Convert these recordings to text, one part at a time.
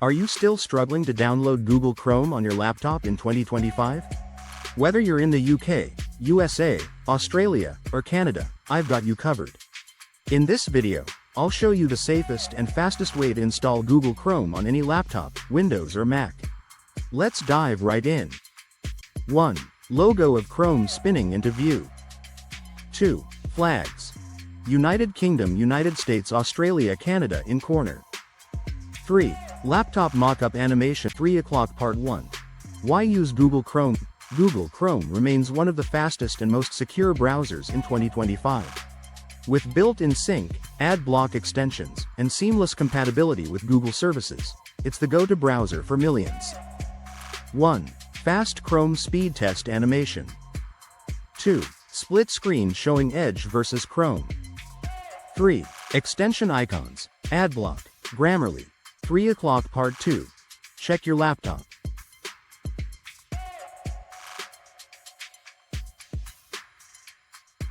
Are you still struggling to download Google Chrome on your laptop in 2025? Whether you're in the UK, USA, Australia, or Canada, I've got you covered. In this video, I'll show you the safest and fastest way to install Google Chrome on any laptop, Windows or Mac. Let's dive right in. 1. Logo of Chrome spinning into view. 2. Flags. United Kingdom, United States, Australia, Canada in corner. 3. Laptop mockup animation. 3 o'clock part 1. Why use Google Chrome? Google Chrome remains one of the fastest and most secure browsers in 2025. With built-in sync, ad block extensions, and seamless compatibility with Google services, it's the go-to browser for millions. 1. Fast Chrome speed test animation. 2. Split screen showing Edge versus Chrome. 3. Extension icons, Adblock, Grammarly. 3 o'clock part 2. Check your laptop.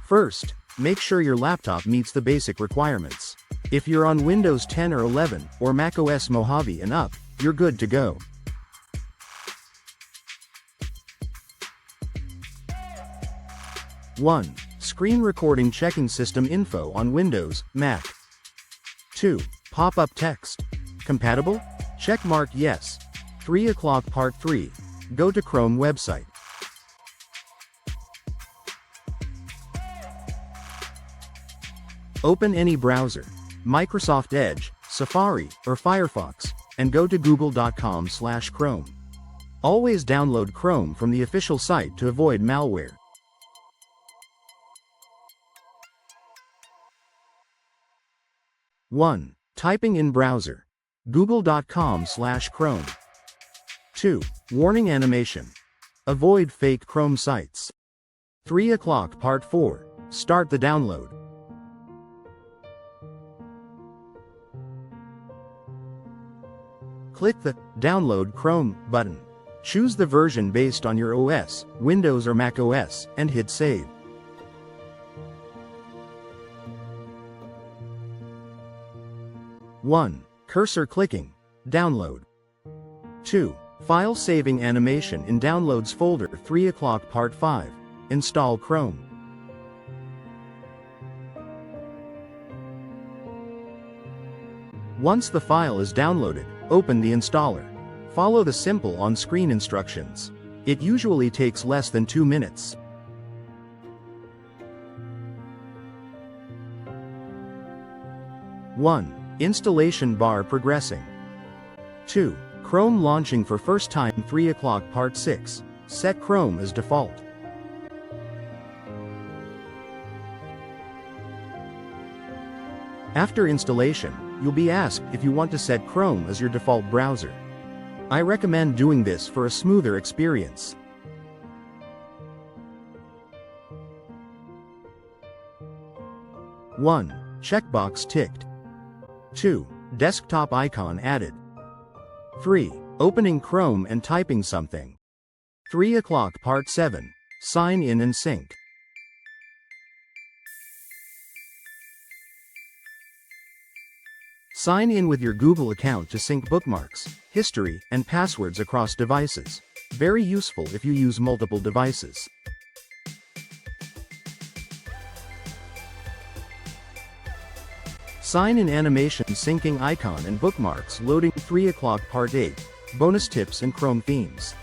First, make sure your laptop meets the basic requirements. If you're on Windows 10 or 11, or macOS Mojave and up, you're good to go. 1. Screen recording checking system info on Windows, Mac. 2. Pop-up text. Compatible? Check mark yes. 3 o'clock part 3. Go to Chrome website. Open any browser, Microsoft Edge, Safari, or Firefox, and go to google.com/Chrome. Always download Chrome from the official site to avoid malware. 1. Typing in browser. Google.com/Chrome. 2. Warning animation. Avoid fake Chrome sites. 3 o'clock part 4. Start the download. Click the Download Chrome button. Choose the version based on your OS, Windows or Mac OS, and hit Save. 1. Cursor clicking. Download. 2. File saving animation in Downloads folder. 3 o'clock part 5. Install Chrome. Once the file is downloaded, open the installer. Follow the simple on-screen instructions. It usually takes less than 2 minutes. 1. Installation bar progressing. 2. Chrome launching for first time. 3 o'clock part 6. Set Chrome as default. After installation, you'll be asked if you want to set Chrome as your default browser. I recommend doing this for a smoother experience. 1. Checkbox ticked. 2. Desktop icon added. 3. Opening Chrome and typing something. 3 o'clock part 7. Sign in and sync. Sign in with your Google account to sync bookmarks, history, and passwords across devices. Very useful if you use multiple devices. Sign in animation syncing icon and bookmarks loading. 3 o'clock part 8. Bonus tips and Chrome themes.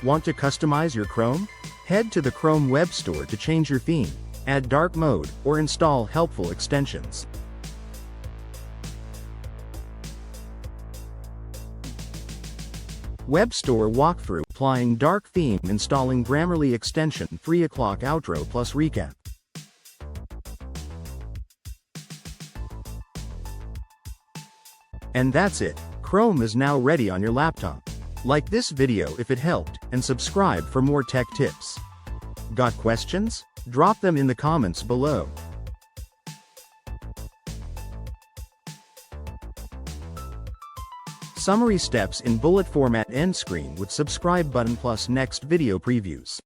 Want to customize your Chrome? Head to the Chrome Web Store to change your theme, add dark mode, or install helpful extensions. Web Store walkthrough. Applying dark theme. Installing Grammarly extension. 3 o'clock outro plus recap. And that's it. Chrome is now ready on your laptop. Like this video if it helped, and subscribe for more tech tips. Got questions? Drop them in the comments below. Summary steps in bullet format. End screen with subscribe button plus next video previews.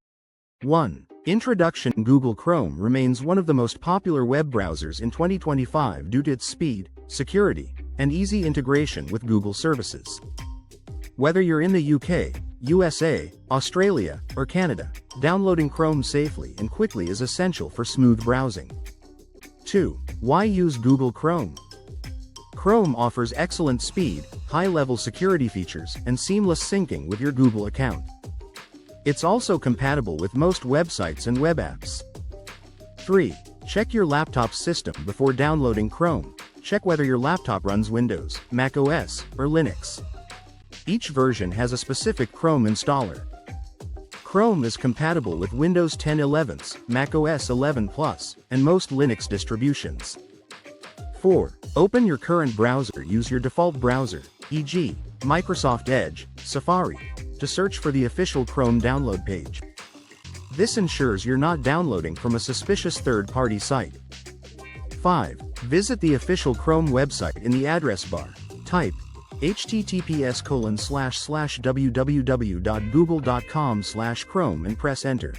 1. Introduction. Google Chrome remains one of the most popular web browsers in 2025 due to its speed, security, and easy integration with Google services. Whether you're in the UK, USA, Australia, or Canada, downloading Chrome safely and quickly is essential for smooth browsing. 2. Why use Google Chrome? Chrome offers excellent speed, high-level security features, and seamless syncing with your Google account. It's also compatible with most websites and web apps. 3. Check your laptop's system before downloading Chrome. Check whether your laptop runs Windows, Mac OS, or Linux. Each version has a specific Chrome installer. Chrome is compatible with Windows 10 11s, Mac OS 11 Plus, and most Linux distributions. 4. Open your current browser. Use your default browser, e.g., Microsoft Edge, Safari, to search for the official Chrome download page. This ensures you're not downloading from a suspicious third-party site. 5. Visit the official Chrome website. In the address bar, type https://www.google.com/chrome and press enter.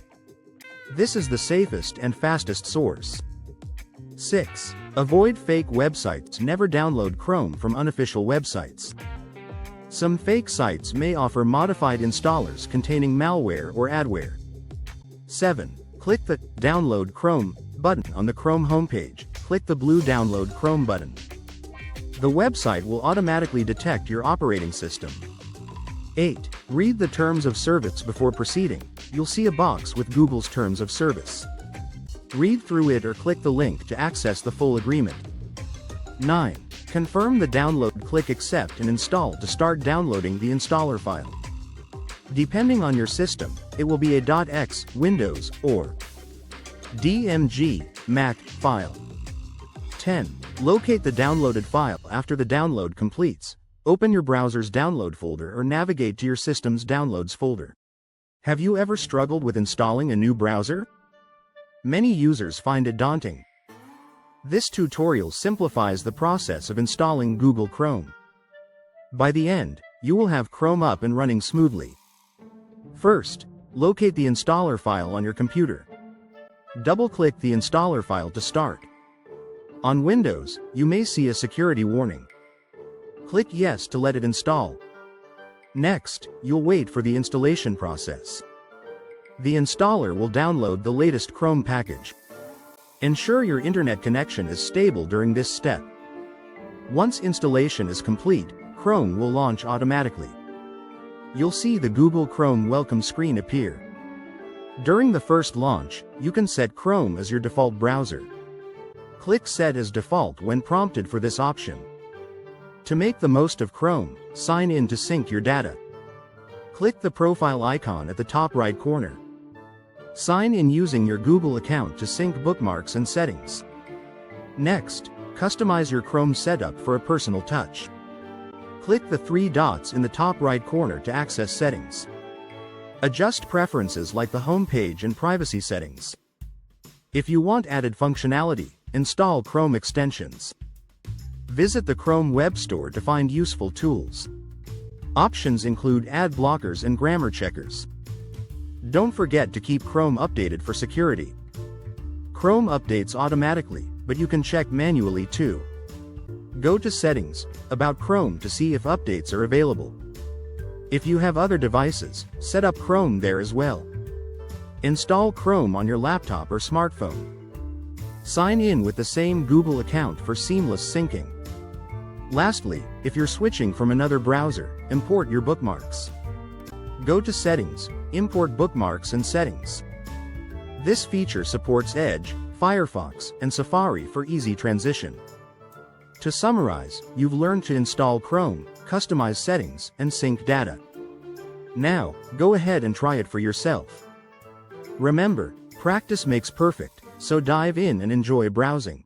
This is the safest and fastest source. 6. Avoid fake websites. Never download Chrome from unofficial websites. Some fake sites may offer modified installers containing malware or adware. 7. Click the Download Chrome button on the Chrome homepage. Click the blue Download Chrome button. The website will automatically detect your operating system. 8. Read the terms of service before proceeding. You'll see a box with Google's terms of service. Read through it or click the link to access the full agreement. 9. Confirm the download. Click Accept and Install to start downloading the installer file. Depending on your system, it will be a .x Windows or DMG Mac file. 10. Locate the downloaded file. After the download completes, open your browser's download folder or navigate to your system's downloads folder. Have you ever struggled with installing a new browser? Many users find it daunting. This tutorial simplifies the process of installing Google Chrome. By the end, you will have Chrome up and running smoothly. First, locate the installer file on your computer. Double-click the installer file to start. On Windows, you may see a security warning. Click Yes to let it install. Next, you'll wait for the installation process. The installer will download the latest Chrome package. Ensure your internet connection is stable during this step. Once installation is complete, Chrome will launch automatically. You'll see the Google Chrome welcome screen appear. During the first launch, you can set Chrome as your default browser. Click Set as Default when prompted for this option. To make the most of Chrome, sign in to sync your data. Click the profile icon at the top right corner. Sign in using your Google account to sync bookmarks and settings. Next, customize your Chrome setup for a personal touch. Click the three dots in the top right corner to access settings. Adjust preferences like the home page and privacy settings. If you want added functionality, install Chrome extensions. Visit the Chrome Web Store to find useful tools. Options include ad blockers and grammar checkers. Don't forget to keep Chrome updated for security. Chrome updates automatically, but you can check manually too. Go to Settings, About Chrome to see if updates are available. If you have other devices, set up Chrome there as well. Install Chrome on your laptop or smartphone. Sign in with the same Google account for seamless syncing. Lastly, if you're switching from another browser, import your bookmarks. Go to Settings, Import Bookmarks and Settings. This feature supports Edge, Firefox, and Safari for easy transition. To summarize, you've learned to install Chrome, customize settings, and sync data. Now, go ahead and try it for yourself. Remember, practice makes perfect, so dive in and enjoy browsing.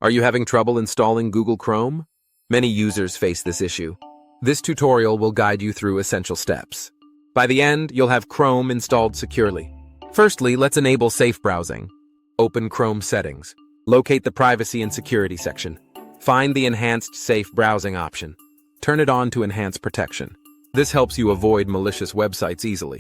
Are you having trouble installing Google Chrome? Many users face this issue. This tutorial will guide you through essential steps. By the end, you'll have Chrome installed securely. Firstly, let's enable safe browsing. Open Chrome settings. Locate the privacy and security section. Find the enhanced safe browsing option. Turn it on to enhance protection. This helps you avoid malicious websites easily.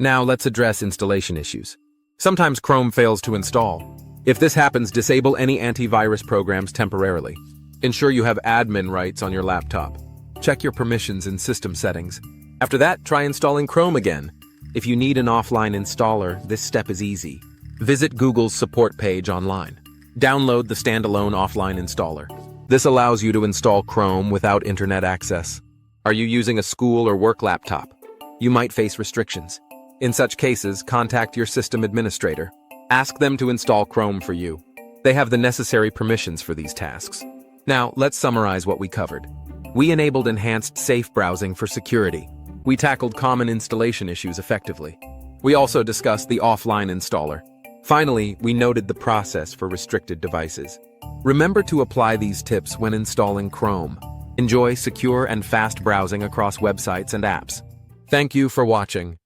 Now let's address installation issues. Sometimes Chrome fails to install. If this happens, disable any antivirus programs temporarily. Ensure you have admin rights on your laptop. Check your permissions in system settings. After that, try installing Chrome again. If you need an offline installer, this step is easy. Visit Google's support page online. Download the standalone offline installer. This allows you to install Chrome without internet access. Are you using a school or work laptop? You might face restrictions. In such cases, contact your system administrator. Ask them to install Chrome for you. They have the necessary permissions for these tasks. Now, let's summarize what we covered. We enabled enhanced safe browsing for security. We tackled common installation issues effectively. We also discussed the offline installer. Finally, we noted the process for restricted devices. Remember to apply these tips when installing Chrome. Enjoy secure and fast browsing across websites and apps. Thank you for watching.